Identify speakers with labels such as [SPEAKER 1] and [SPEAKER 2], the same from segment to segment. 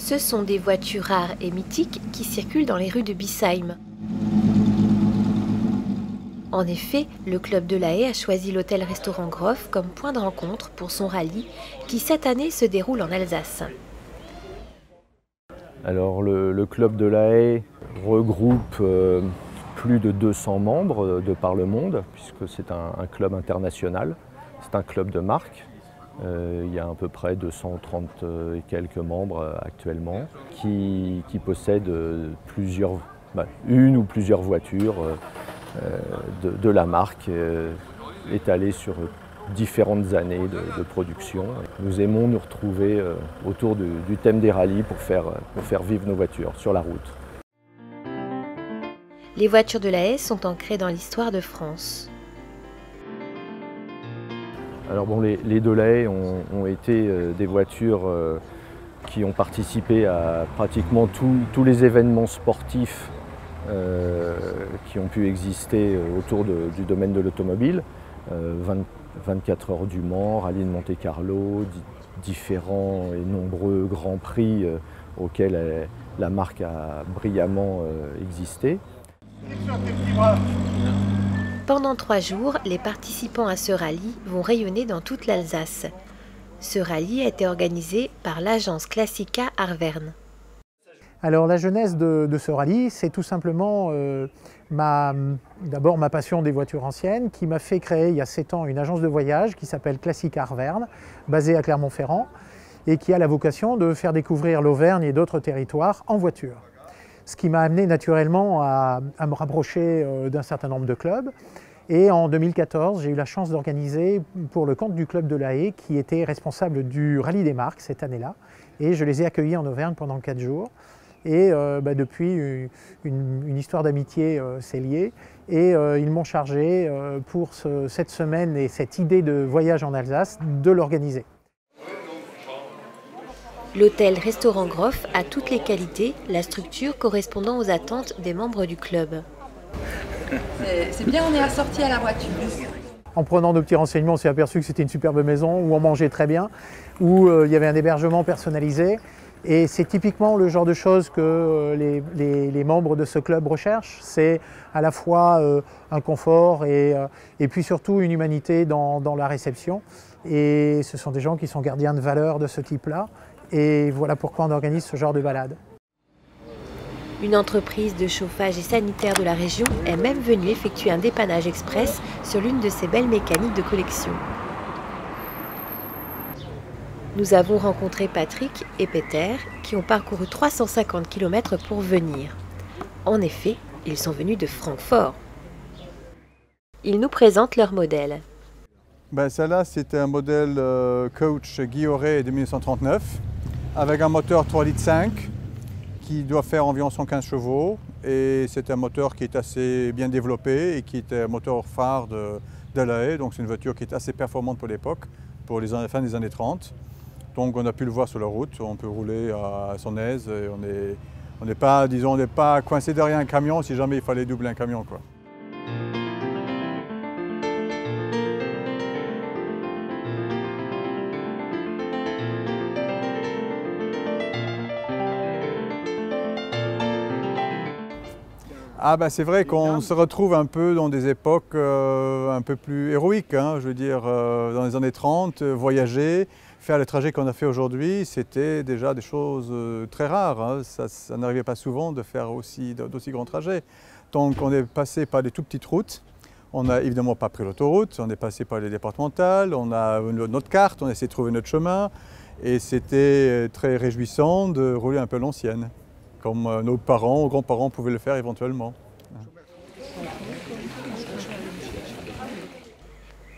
[SPEAKER 1] Ce sont des voitures rares et mythiques qui circulent dans les rues de Biesheim. En effet, le club de La Haye a choisi l'hôtel-restaurant Groff comme point de rencontre pour son rallye qui cette année se déroule en Alsace.
[SPEAKER 2] Alors le club de La Haye regroupe plus de 200 membres de par le monde puisque c'est un club international, c'est un club de marque. Il y a à peu près 230 et quelques membres actuellement qui possèdent une ou plusieurs voitures de la marque étalées sur différentes années de production. Nous aimons nous retrouver autour du thème des rallyes pour faire vivre nos voitures sur la route.
[SPEAKER 1] Les voitures de La Haye sont ancrées dans l'histoire de France.
[SPEAKER 2] Alors bon, les de La Haye ont été des voitures qui ont participé à pratiquement tous les événements sportifs qui ont pu exister autour du domaine de l'automobile. 24 heures du Mans, Rallye de Monte-Carlo, différents et nombreux grands prix auxquels la marque a brillamment existé.
[SPEAKER 1] Pendant 3 jours, les participants à ce rallye vont rayonner dans toute l'Alsace. Ce rallye a été organisé par l'agence Classica Arverne.
[SPEAKER 3] Alors la genèse de ce rallye, c'est tout simplement d'abord ma passion des voitures anciennes qui m'a fait créer il y a 7 ans une agence de voyage qui s'appelle Classica Arverne, basée à Clermont-Ferrand et qui a la vocation de faire découvrir l'Auvergne et d'autres territoires en voiture. Ce qui m'a amené naturellement à me rapprocher d'un certain nombre de clubs. Et en 2014, j'ai eu la chance d'organiser pour le compte du club de La Haye, qui était responsable du rallye des marques cette année-là. Et je les ai accueillis en Auvergne pendant 4 jours. Et depuis, une histoire d'amitié s'est liée. Et ils m'ont chargé pour cette semaine et cette idée de voyage en Alsace de l'organiser.
[SPEAKER 1] L'hôtel-restaurant Groff a toutes les qualités, la structure correspondant aux attentes des membres du club.
[SPEAKER 4] C'est bien, on est assorti à la voiture.
[SPEAKER 3] En prenant de petits renseignements, on s'est aperçu que c'était une superbe maison où on mangeait très bien, où il y avait un hébergement personnalisé. Et c'est typiquement le genre de choses que les membres de ce club recherchent. C'est à la fois un confort et puis surtout une humanité dans la réception. Et ce sont des gens qui sont gardiens de valeurs de ce type-là. Et voilà pourquoi on organise ce genre de balade.
[SPEAKER 1] Une entreprise de chauffage et sanitaire de la région est même venue effectuer un dépannage express sur l'une de ces belles mécaniques de collection. Nous avons rencontré Patrick et Peter qui ont parcouru 350 km pour venir. En effet, ils sont venus de Francfort. Ils nous présentent leur modèle.
[SPEAKER 5] Celle-là, c'était un modèle coach Guilloré de 1939 avec un moteur 3,5 litres qui doit faire environ 115 chevaux. Et c'est un moteur qui est assez bien développé et qui est un moteur phare de La Haye. Donc c'est une voiture qui est assez performante pour l'époque, pour les fins des années 30. Donc on a pu le voir sur la route, on peut rouler à son aise et on n'est pas, disons, on n'est pas coincé derrière un camion si jamais il fallait doubler un camion, quoi. C'est vrai qu'on se retrouve un peu dans des époques un peu plus héroïques, hein, je veux dire, dans les années 30, voyager, faire les trajets qu'on a fait aujourd'hui, c'était déjà des choses très rares. Hein. Ça n'arrivait pas souvent de faire d'aussi grands trajets. Donc on est passé par des tout petites routes. On n'a évidemment pas pris l'autoroute, on est passé par les départementales, on a notre carte, on a essayé de trouver notre chemin. Et c'était très réjouissant de rouler un peu l'ancienne, comme nos parents ou grands-parents pouvaient le faire éventuellement.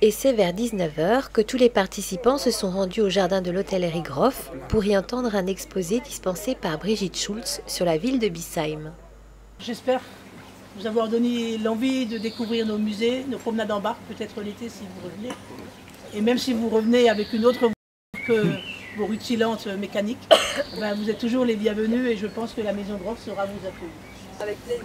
[SPEAKER 1] Et c'est vers 19 h que tous les participants se sont rendus au jardin de l'hôtellerie Groff pour y entendre un exposé dispensé par Brigitte Schulz sur la ville de Biesheim.
[SPEAKER 6] J'espère vous avoir donné l'envie de découvrir nos musées, nos promenades en barque, peut-être l'été si vous revenez. Et même si vous revenez avec une autre voiture que vos rutilantes mécaniques, vous êtes toujours les bienvenus et je pense que la Maison Groff saura vous accueillir.
[SPEAKER 4] Avec plaisir.